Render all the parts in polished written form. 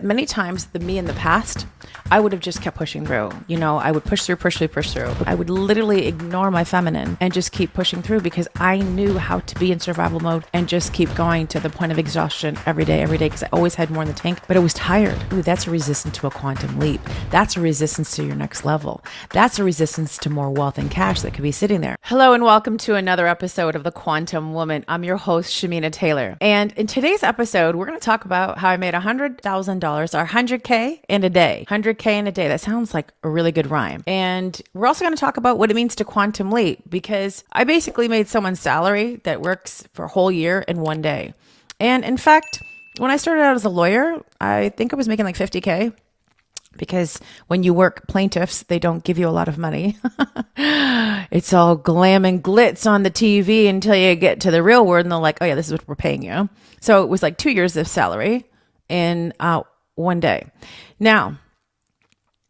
Many times, the me in the past, I would have just kept pushing through. I would push through. I would literally ignore my feminine and just keep pushing through because I knew how to be in survival mode and just keep going to the point of exhaustion every day, because I always had more in the tank, but I was tired. Ooh, that's a resistance to a quantum leap. That's a resistance to your next level. That's a resistance to more wealth and cash that could be sitting there. Hello, and welcome to another episode of The Quantum Woman. I'm your host, Shamina Taylor. And in today's episode, we're going to talk about how I made $100,000 or $100K in a day. $100K in a day. That sounds like a really good rhyme. And we're also going to talk about what it means to quantum leap, because I basically made someone's salary that works for a whole year in one day. And in fact, when I started out as a lawyer, I think I was making like 50K. Because when you work plaintiffs, they don't give you a lot of money. It's all glam and glitz on the TV until you get to the real world and they're like, oh yeah, this is what we're paying you. So it was like 2 years of salary in one day. Now,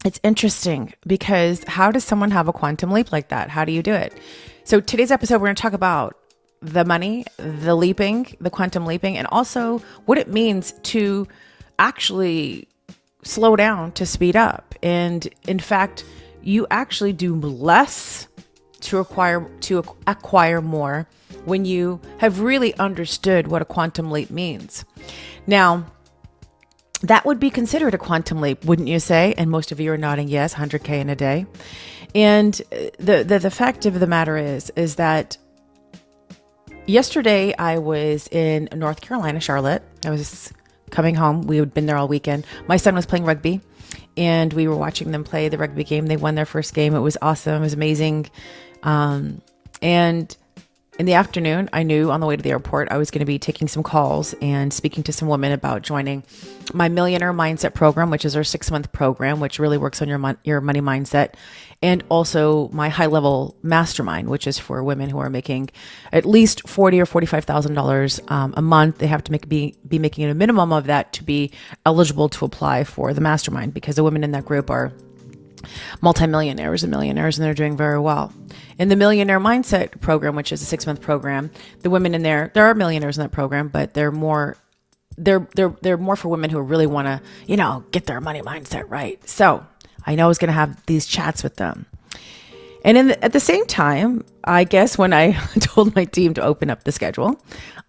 it's interesting because how does someone have a quantum leap like that? How do you do it? So today's episode, we're going to talk about the money, the leaping, the quantum leaping, and also what it means to actually slow down to speed up. And in fact, you actually do less to acquire more when you have really understood what a quantum leap means. Now, that would be considered a quantum leap, wouldn't you say? And most of you are nodding yes, 100K in a day. And the fact of the matter is that yesterday I was in North Carolina, Charlotte. I was coming home. We had been there all weekend. My son was playing rugby and we were watching them play the rugby game. They won their first game. It was awesome. It was amazing. And in the afternoon, I knew on the way to the airport, I was going to be taking some calls and speaking to some women about joining my Millionaire Mindset program, which is our 6-month program, which really works on your money mindset. And also my high level mastermind, which is for women who are making at least $40,000 or $45,000 a month. They have to be making a minimum of that to be eligible to apply for the mastermind, because the women in that group are multimillionaires and millionaires, and they're doing very well. In the Millionaire Mindset program, which is a 6-month program, the women in there are millionaires in that program, but they're more for women who really want to, get their money mindset right. So I know I was going to have these chats with them. And at the same time, I guess when I told my team to open up the schedule,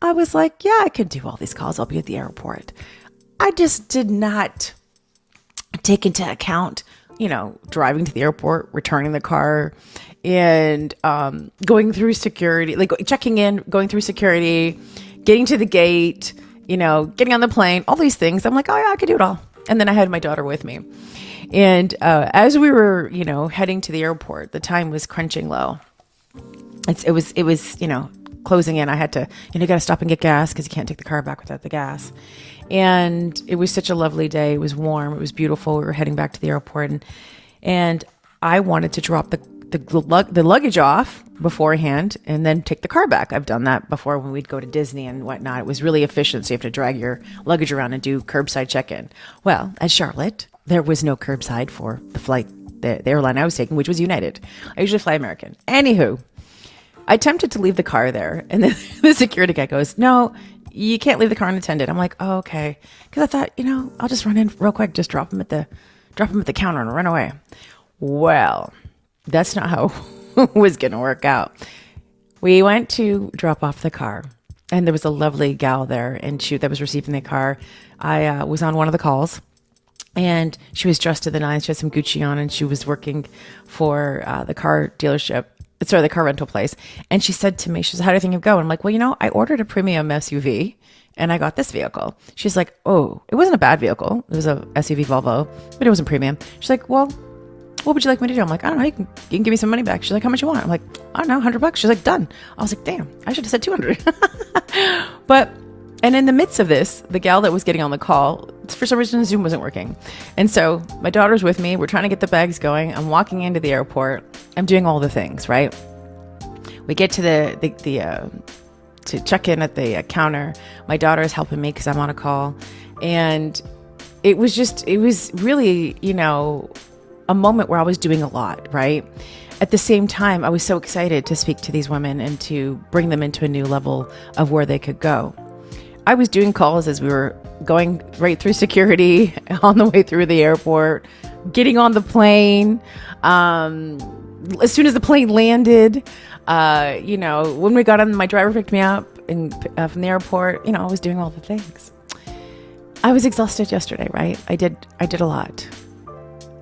I was like, yeah, I can do all these calls. I'll be at the airport. I just did not take into account driving to the airport, returning the car, and going through security, like checking in, going through security, getting to the gate, getting on the plane, all these things. I'm like, oh yeah, I could do it all. And then I had my daughter with me. And as we were, heading to the airport, the time was crunching low. It was closing in. I had to, got to stop and get gas because you can't take the car back without the gas. And it was such a lovely day. It was warm. It was beautiful. We were heading back to the airport, and I wanted to drop the luggage off beforehand and then take the car back. I've done that before when we'd go to Disney and whatnot. It was really efficient. So you have to drag your luggage around and do curbside check-in. Well, at Charlotte, there was no curbside for the flight, the airline I was taking, which was United. I usually fly American. Anywho, I attempted to leave the car there, and then the security guy goes, no, you can't leave the car unattended. I'm like, oh, okay. Because I thought, I'll just run in real quick, just drop him at the counter and run away. Well, that's not how it was going to work out. We went to drop off the car, and there was a lovely gal there, and that was receiving the car. I was on one of the calls, and she was dressed to the nines. She had some Gucci on, and she was working for the car dealership. Sorry, the car rental place. And she said to me, she said, how do you think it go? And I'm like, well, I ordered a premium SUV and I got this vehicle. She's like, oh, it wasn't a bad vehicle. It was a SUV Volvo, but it wasn't premium. She's like, well, what would you like me to do? I'm like, I don't know. You can give me some money back. She's like, how much you want? I'm like, I don't know, $100. She's like, done. I was like, damn, I should have said 200. And in the midst of this, the gal that was getting on the call, for some reason, Zoom wasn't working. And so my daughter's with me. We're trying to get the bags going. I'm walking into the airport. I'm doing all the things, right? We get to to check in at the counter. My daughter is helping me because I'm on a call. And it was really, a moment where I was doing a lot, right? At the same time, I was so excited to speak to these women and to bring them into a new level of where they could go. I was doing calls as we were going right through security on the way through the airport, getting on the plane. As soon as the plane landed, when we got on, my driver picked me up from the airport. I was doing all the things. I was exhausted yesterday, right? I did a lot,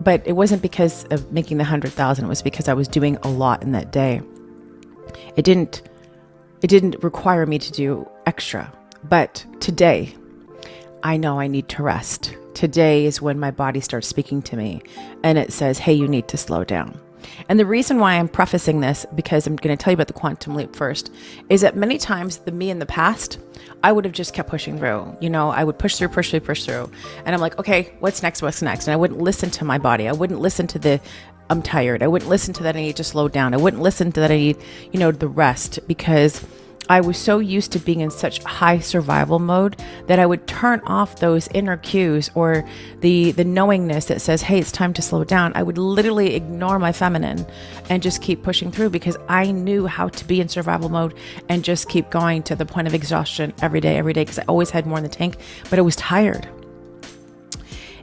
but it wasn't because of making the 100,000. It was because I was doing a lot in that day. It didn't require me to do extra, but today I know I need to rest. Today is when my body starts speaking to me and it says, hey, you need to slow down. And the reason why I'm prefacing this, because I'm going to tell you about the quantum leap first, is that many times the me in the past, I would have just kept pushing through. I would push through. And I'm like, okay, what's next? And I wouldn't listen to my body. I wouldn't listen to I'm tired. I wouldn't listen to that I need to slow down. I wouldn't listen to that I need, the rest, because I was so used to being in such high survival mode that I would turn off those inner cues or the knowingness that says, hey, it's time to slow down. I would literally ignore my feminine and just keep pushing through, because I knew how to be in survival mode and just keep going to the point of exhaustion every day, because I always had more in the tank, but I was tired.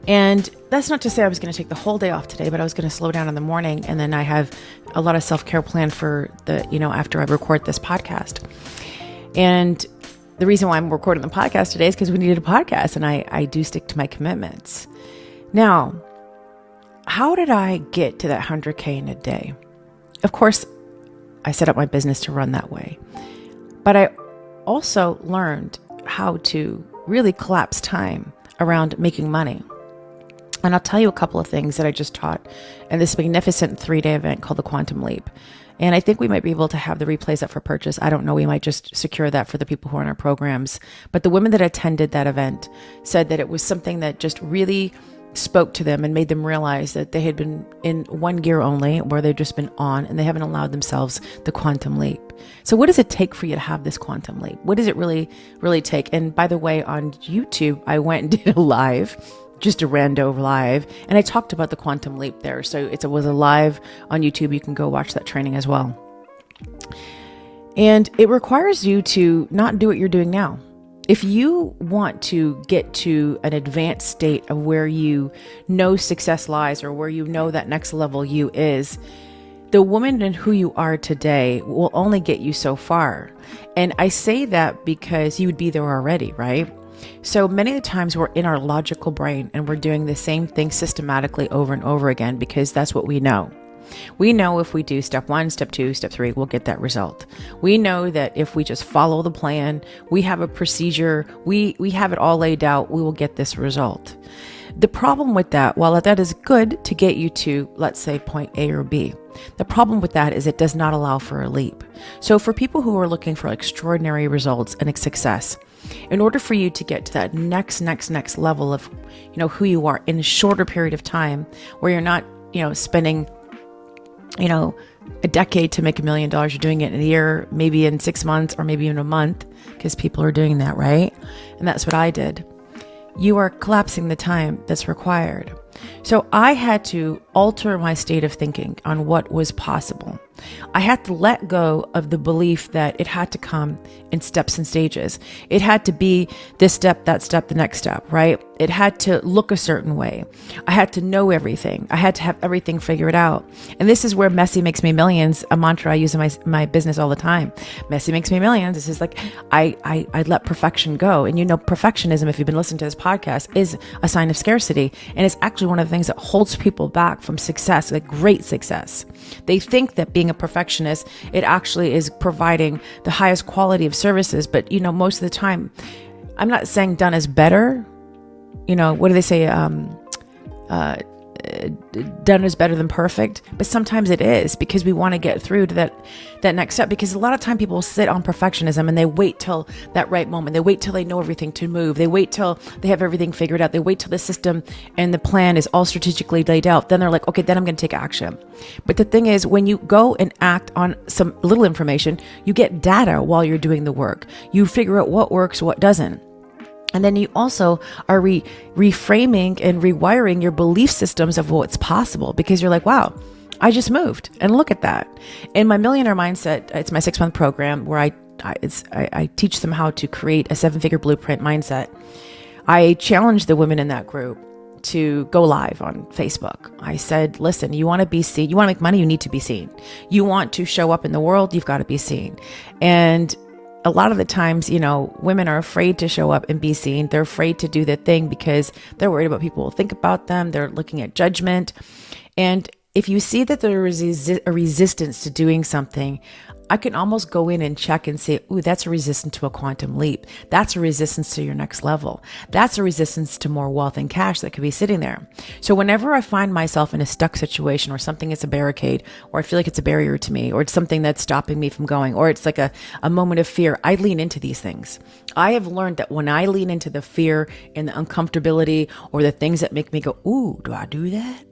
And that's not to say I was going to take the whole day off today, but I was going to slow down in the morning. And then I have a lot of self-care planned for after I record this podcast. And the reason why I'm recording the podcast today is because we needed a podcast, and I do stick to my commitments. Now, how did I get to that 100K in a day? Of course, I set up my business to run that way, but I also learned how to really collapse time around making money. And I'll tell you a couple of things that I just taught in this magnificent 3-day event called the Quantum Leap. And I think we might be able to have the replays up for purchase. I don't know. We might just secure that for the people who are in our programs. But the women that attended that event said that it was something that just really spoke to them and made them realize that they had been in one gear only, where they've just been on, and they haven't allowed themselves the quantum leap. So what does it take for you to have this quantum leap? What does it really, really take? And by the way, on YouTube, I went and did a live, just a rando live, and I talked about the quantum leap there. So it was a live on YouTube. You can go watch that training as well. And it requires you to not do what you're doing now. If you want to get to an advanced state of where you know success lies, or where you know that next level you is, the woman in who you are today will only get you so far. And I say that because you would be there already, right? So many of the times we're in our logical brain and we're doing the same thing systematically over and over again, because that's what we know. We know if we do step 1, step 2, step 3, we'll get that result. We know that if we just follow the plan, we have a procedure, we have it all laid out, we will get this result. The problem with that, while that is good to get you to, let's say, point A or B, the problem with that is it does not allow for a leap. So for people who are looking for extraordinary results and success, in order for you to get to that next level of, who you are in a shorter period of time, where you're not, spending, a decade to make $1 million, you're doing it in a year, maybe in 6 months, or maybe in a month, because people are doing that, right? And that's what I did. You are collapsing the time that's required. So I had to alter my state of thinking on what was possible. I had to let go of the belief that it had to come in steps and stages. It had to be this step, that step, the next step, right? It had to look a certain way. I had to know everything. I had to have everything figured out. And this is where messy makes me millions, a mantra I use in my business all the time. Messy makes me millions. This is like, I let perfection go. And perfectionism, if you've been listening to this podcast, is a sign of scarcity. And it's actually one of the things that holds people back from success, like great success. They think that being a perfectionist, it actually is providing the highest quality of services. But, most of the time, I'm not saying done is better. What do they say? Done is better than perfect, but sometimes it is, because we want to get through to that next step. Because a lot of time people sit on perfectionism and they wait till that right moment. They wait till they know everything to move. They wait till they have everything figured out. They wait till the system and the plan is all strategically laid out. Then they're like, okay, then I'm going to take action. But the thing is, when you go and act on some little information, you get data while you're doing the work. You figure out what works, what doesn't. And then you also are reframing and rewiring your belief systems of what's possible, because you're like, wow, I just moved and look at that. In my Millionaire Mindset, it's my 6-month program where I teach them how to create a 7-figure blueprint mindset. I challenged the women in that group to go live on Facebook. I said, listen, you want to be seen, you want to make money, you need to be seen. You want to show up in the world, you've got to be seen. And a lot of the times, women are afraid to show up and be seen. They're afraid to do the thing because they're worried about people will think about them. They're looking at judgment. And if you see that there is a resistance to doing something, I can almost go in and check and say, ooh, that's a resistance to a quantum leap. That's a resistance to your next level. That's a resistance to more wealth and cash that could be sitting there. So whenever I find myself in a stuck situation or something is a barricade, or I feel like it's a barrier to me, or it's something that's stopping me from going, or it's like a moment of fear, I lean into these things. I have learned that when I lean into the fear and the uncomfortability or the things that make me go, ooh, do I do that?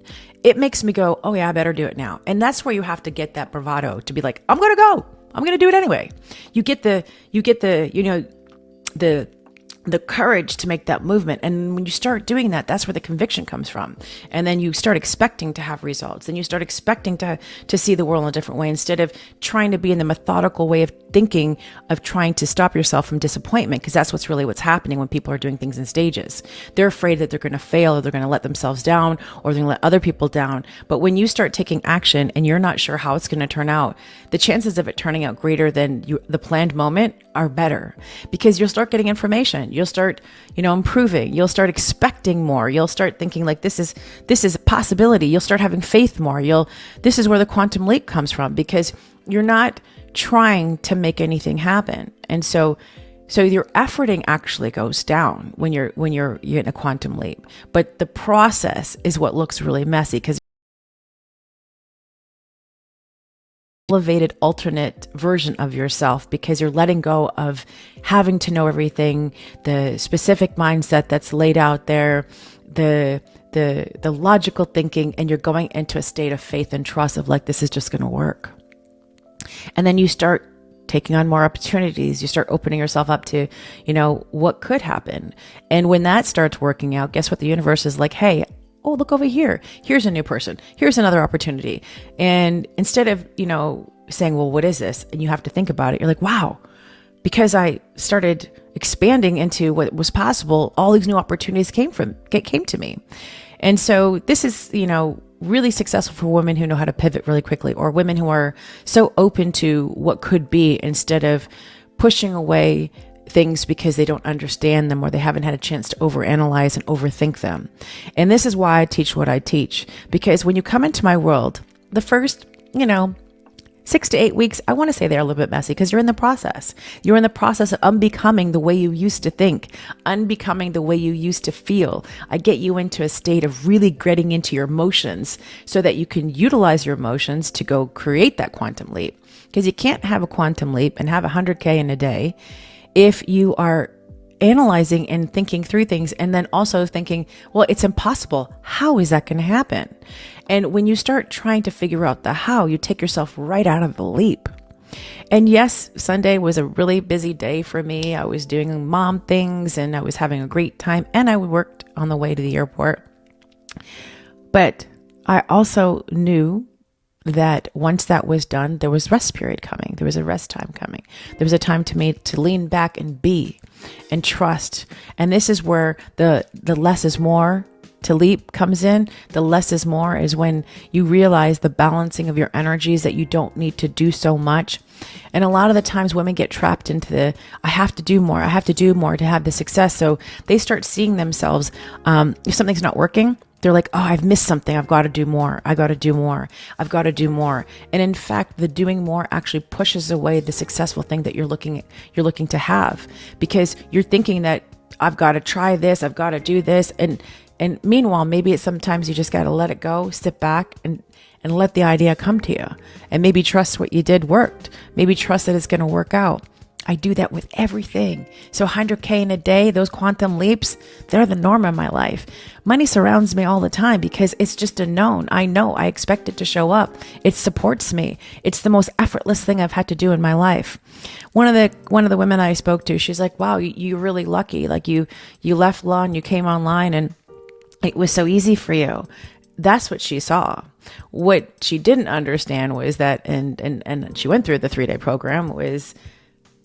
It makes me go, oh yeah, I better do it now. And that's where you have to get that bravado to be like, I'm going to go. I'm going to do it anyway. You get the courage to make that movement. And when you start doing that, that's where the conviction comes from. And then you start expecting to have results. And you start expecting to see the world in a different way instead of trying to be in the methodical way of thinking of trying to stop yourself from disappointment. Because that's what's happening when people are doing things in stages. They're afraid that they're going to fail or they're going to let themselves down or they're going to let other people down. But when you start taking action and you're not sure how it's going to turn out, the chances of it turning out greater than the planned moment are better because you'll start getting information. You'll start, improving. You'll start expecting more. You'll start thinking like this is a possibility. You'll start having faith more. This is where the quantum leap comes from because you're not trying to make anything happen. And so your efforting actually goes down when you're in a quantum leap. But the process is what looks really messy because elevated alternate version of yourself because you're letting go of having to know everything, the specific mindset that's laid out there, the logical thinking, and you're going into a state of faith and trust of like, this is just going to work. And then you start taking on more opportunities. You start opening yourself up to, what could happen. And when that starts working out, guess what? The universe is like, hey, oh, look over here. Here's a new person. Here's another opportunity. And instead of, saying, well, what is this? And you have to think about it. You're like, wow, because I started expanding into what was possible, all these new opportunities came to me. And so this is, really successful for women who know how to pivot really quickly or women who are so open to what could be instead of pushing away things because they don't understand them or they haven't had a chance to overanalyze and overthink them. And this is why I teach what I teach, because when you come into my world, the first, 6 to 8 weeks, I want to say they're a little bit messy because you're in the process. You're in the process of unbecoming the way you used to think, unbecoming the way you used to feel. I get you into a state of really getting into your emotions so that you can utilize your emotions to go create that quantum leap. Because you can't have a quantum leap and have 100K in a day if you are analyzing and thinking through things and then also thinking, well, it's impossible. How is that going to happen? And when you start trying to figure out the how, you take yourself right out of the leap. And yes, Sunday was a really busy day for me. I was doing mom things and I was having a great time and I worked on the way to the airport. But I also knew that once that was done, there was rest period coming. There was a rest time coming. There was a time to me to lean back and be and trust. And this is where the less is more to leap comes in. The less is more is when you realize the balancing of your energies, that you don't need to do so much. And a lot of the times women get trapped into I have to do more. I have to do more to have the success. So they start seeing themselves, if something's not working, they're like, oh, I've missed something. I've got to do more. I got to do more. I've got to do more. And in fact, the doing more actually pushes away the successful thing that you're looking to have, because you're thinking that I've got to try this. I've got to do this. And meanwhile, maybe it's sometimes you just got to let it go, sit back and let the idea come to you, and maybe trust what you did worked. Maybe trust that it's going to work out. I do that with everything. So 100K in a day, those quantum leaps, they're the norm in my life. Money surrounds me all the time because it's just a known. I know I expect it to show up. It supports me. It's the most effortless thing I've had to do in my life. One of the women I spoke to, she's like, wow, you're really lucky. Like you left law and you came online and it was so easy for you. That's what she saw. What she didn't understand was that, and she went through the 3-day program, was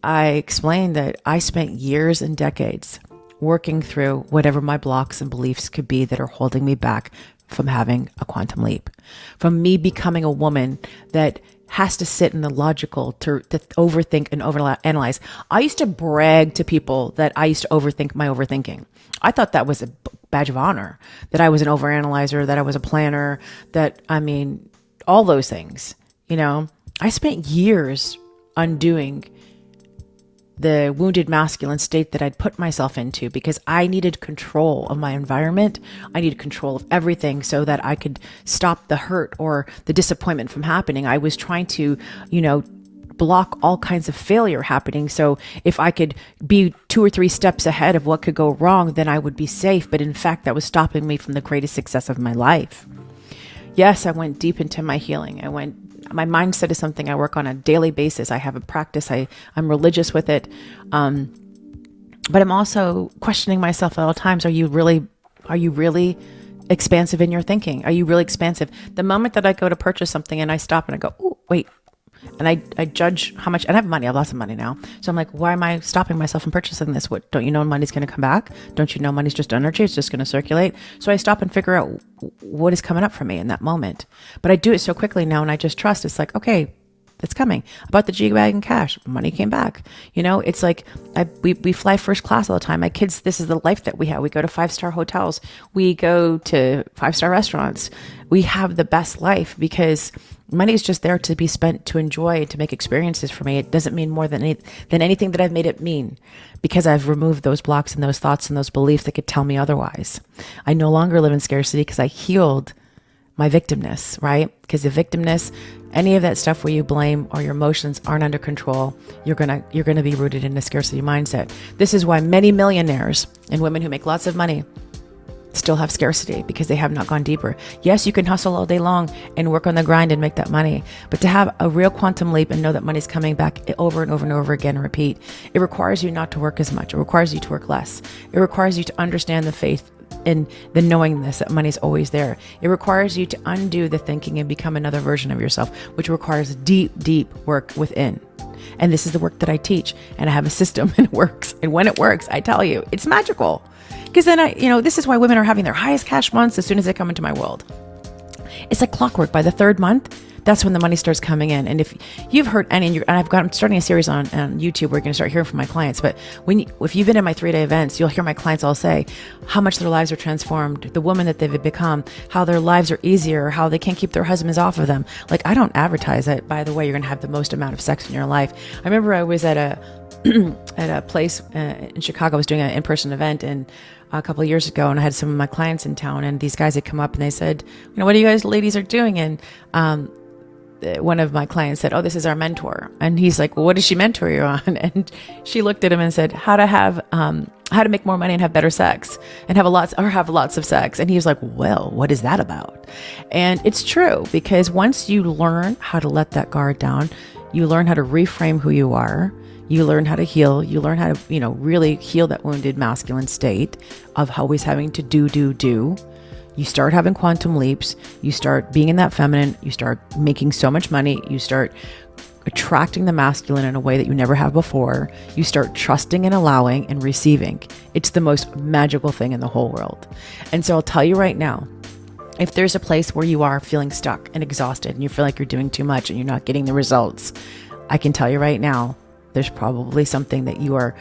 I explained that I spent years and decades working through whatever my blocks and beliefs could be that are holding me back from having a quantum leap, from me becoming a woman that has to sit in the logical to overthink and overanalyze. I used to brag to people that I used to overthink my overthinking. I thought that was a badge of honor, that I was an overanalyzer, that I was a planner, all those things. I spent years undoing the wounded masculine state that I'd put myself into because I needed control of my environment. I needed control of everything so that I could stop the hurt or the disappointment from happening. I was trying to, block all kinds of failure happening. So if I could be 2 or 3 steps ahead of what could go wrong, then I would be safe. But in fact, that was stopping me from the greatest success of my life. Yes, I went deep into my healing. My mindset is something I work on a daily basis. I have a practice. I'm religious with it. But I'm also questioning myself at all times. Are you really expansive in your thinking? Are you really expansive? The moment that I go to purchase something and I stop and I go, oh, wait. And I judge how much, and I have money. I have lots of money now. So I'm like, why am I stopping myself from purchasing this? What, don't you know money's going to come back? Don't you know money's just energy? It's just going to circulate. So I stop and figure out what is coming up for me in that moment. But I do it so quickly now, and I just trust. It's like, okay, it's coming. I bought the G-Wagon cash. Money came back. It's like we fly first class all the time. My kids, this is the life that we have. We go to 5-star hotels. We go to 5-star restaurants. We have the best life because money is just there to be spent to enjoy, to make experiences for me. It doesn't mean more than anything that I've made it mean because I've removed those blocks and those thoughts and those beliefs that could tell me otherwise. I no longer live in scarcity because I healed my victimness, right? Because the victimness, any of that stuff where you blame or your emotions aren't under control, you're gonna be rooted in a scarcity mindset. This is why many millionaires and women who make lots of money still have scarcity because they have not gone deeper. Yes, you can hustle all day long and work on the grind and make that money, but to have a real quantum leap and know that money's coming back over and over and over again and repeat, it requires you not to work as much. It requires you to work less. It requires you to understand the faith and the knowingness that money's always there. It requires you to undo the thinking and become another version of yourself, which requires deep, deep work within. And this is the work that I teach, and I have a system and it works. And when it works, I tell you, it's magical. Because then this is why women are having their highest cash months as soon as they come into my world. It's like clockwork. By the 3rd month, that's when the money starts coming in. And if you've heard any, I'm starting a series on YouTube where you're going to start hearing from my clients. But if you've been in my 3-day events, you'll hear my clients all say how much their lives are transformed, the woman that they've become, how their lives are easier, how they can't keep their husbands off of them. Like, I don't advertise that, by the way, you're going to have the most amount of sex in your life. I remember I was at a place in Chicago. I was doing an in-person event and a couple of years ago, and I had some of my clients in town, and these guys had come up and they said, what are you guys ladies are doing? And one of my clients said, oh, this is our mentor. And he's like, well, what does she mentor you on? And she looked at him and said, how to make more money and have better sex and have lots of sex. And he was like, well, what is that about? And it's true, because once you learn how to let that guard down, you learn how to reframe who you are. You learn how to heal. You learn how to, really heal that wounded masculine state of always having to do. You start having quantum leaps. You start being in that feminine. You start making so much money. You start attracting the masculine in a way that you never have before. You start trusting and allowing and receiving. It's the most magical thing in the whole world. And so I'll tell you right now, if there's a place where you are feeling stuck and exhausted and you feel like you're doing too much and you're not getting the results, I can tell you right now, there's probably something that you are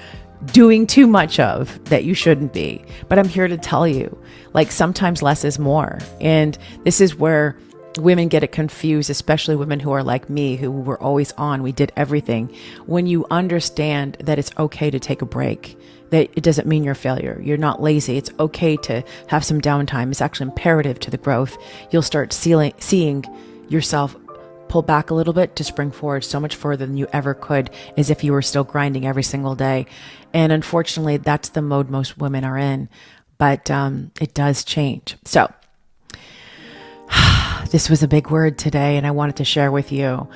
doing too much of that you shouldn't be. But I'm here to tell you, like, sometimes less is more. And this is where women get it confused, especially women who are like me, who were always on. We did everything. When you understand that it's okay to take a break, that it doesn't mean you're a failure. You're not lazy. It's okay to have some downtime. It's actually imperative to the growth. You'll start seeing yourself pull back a little bit to spring forward so much further than you ever could, as if you were still grinding every single day. And unfortunately, that's the mode most women are in. But it does change. So this was a big word today, and I wanted to share with you,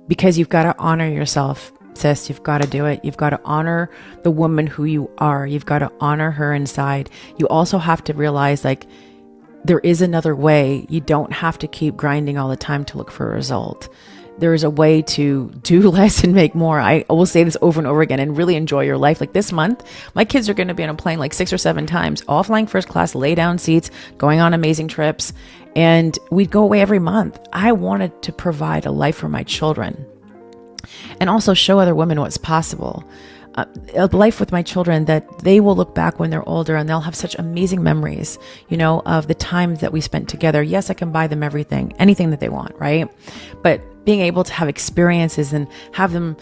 because you've got to honor yourself, sis. You've got to do it. You've got to honor the woman who you are. You've got to honor her inside. You also have to realize, like, there is another way. You don't have to keep grinding all the time to look for a result. there is a way to do less and make more. I will say this over and over again, and really enjoy your life. Like this month, my kids are going to be on a plane like 6 or 7 times, all flying first class, lay down seats, going on amazing trips. And we'd go away every month. I wanted to provide a life for my children and also show other women what's possible. A life with my children that they will look back when they're older and they'll have such amazing memories, of the time that we spent together. Yes, I can buy them anything that they want, right? But being able to have experiences and have them,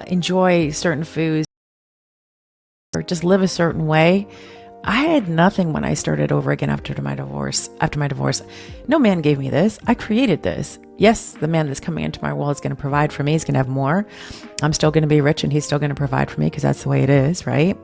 enjoy certain foods or just live a certain way. I had nothing when I started over again after my divorce. No man gave me this. I created this. Yes, the man that's coming into my world is going to provide for me. He's going to have more. I'm still going to be rich and he's still going to provide for me because that's the way it is, right?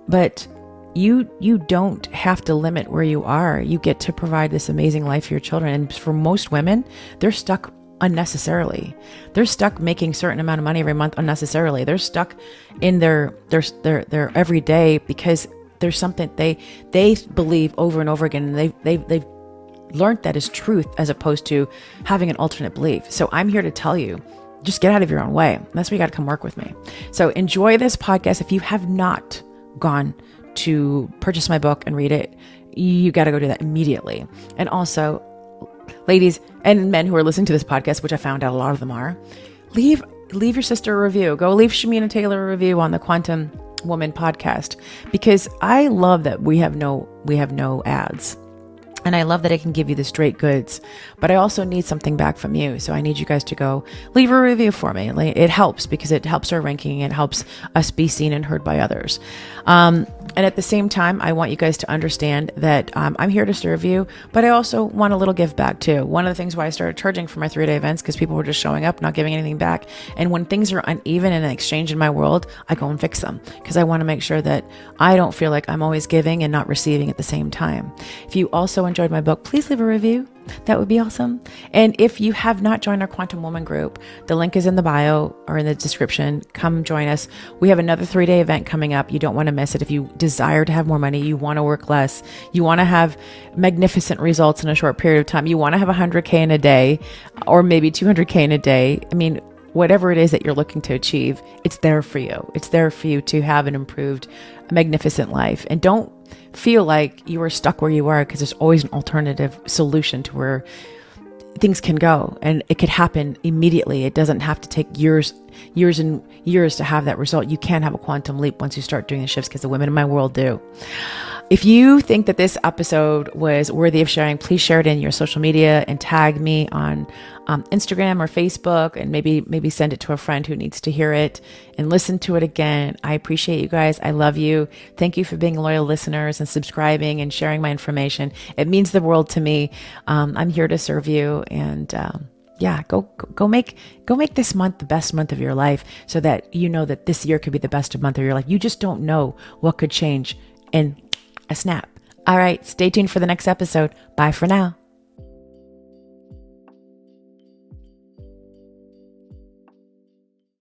But you don't have to limit where you are. You get to provide this amazing life for your children. And for most women, they're stuck unnecessarily. They're stuck making a certain amount of money every month unnecessarily. They're stuck in their everyday because there's something they believe over and over again, and they've learned that is truth as opposed to having an alternate belief. So I'm here to tell you, just get out of your own way. That's why you got to come work with me. So enjoy this podcast. If you have not gone to purchase my book and read it, you got to go do that immediately. And also, ladies and men who are listening to this podcast, which I found out a lot of them are, leave your sister a review. Go leave Shamina Taylor a review on the Quantum Woman podcast, because I love that we have no ads. And I love that I can give you the straight goods, but I also need something back from you. So I need you guys to go leave a review for me. It helps because it helps our ranking. It helps us be seen and heard by others. And at the same time, I want you guys to understand that I'm here to serve you, but I also want a little give back too. One of the things why I started charging for my 3-day events, because people were just showing up, not giving anything back. And when things are uneven in an exchange in my world, I go and fix them because I want to make sure that I don't feel like I'm always giving and not receiving at the same time. If you also enjoyed my book, please leave a review. That would be awesome. And if you have not joined our Quantum Woman group, the link is in the bio or in the description. Come join us. We have another 3-day event coming up. You don't want to miss it. If you desire to have more money, you want to work less, you want to have magnificent results in a short period of time, you want to have 100K in a day or maybe 200K in a day. I mean, whatever it is that you're looking to achieve, it's there for you. It's there for you to have an improved, magnificent life. And don't feel like you are stuck where you are, because there's always an alternative solution to where things can go, and it could happen immediately. It doesn't have to take years and years to have that result. You can have a quantum leap once you start doing the shifts, because the women in my world do. If you think that this episode was worthy of sharing, please share it in your social media and tag me on Instagram or Facebook, and maybe send it to a friend who needs to hear it and listen to it again. I appreciate you guys. I love you. Thank you for being loyal listeners and subscribing and sharing my information. It means the world to me. I'm here to serve you, and go make this month the best month of your life, so that you know that this year could be the best month of your life. You just don't know what could change in a snap. All right, stay tuned for the next episode. Bye for now.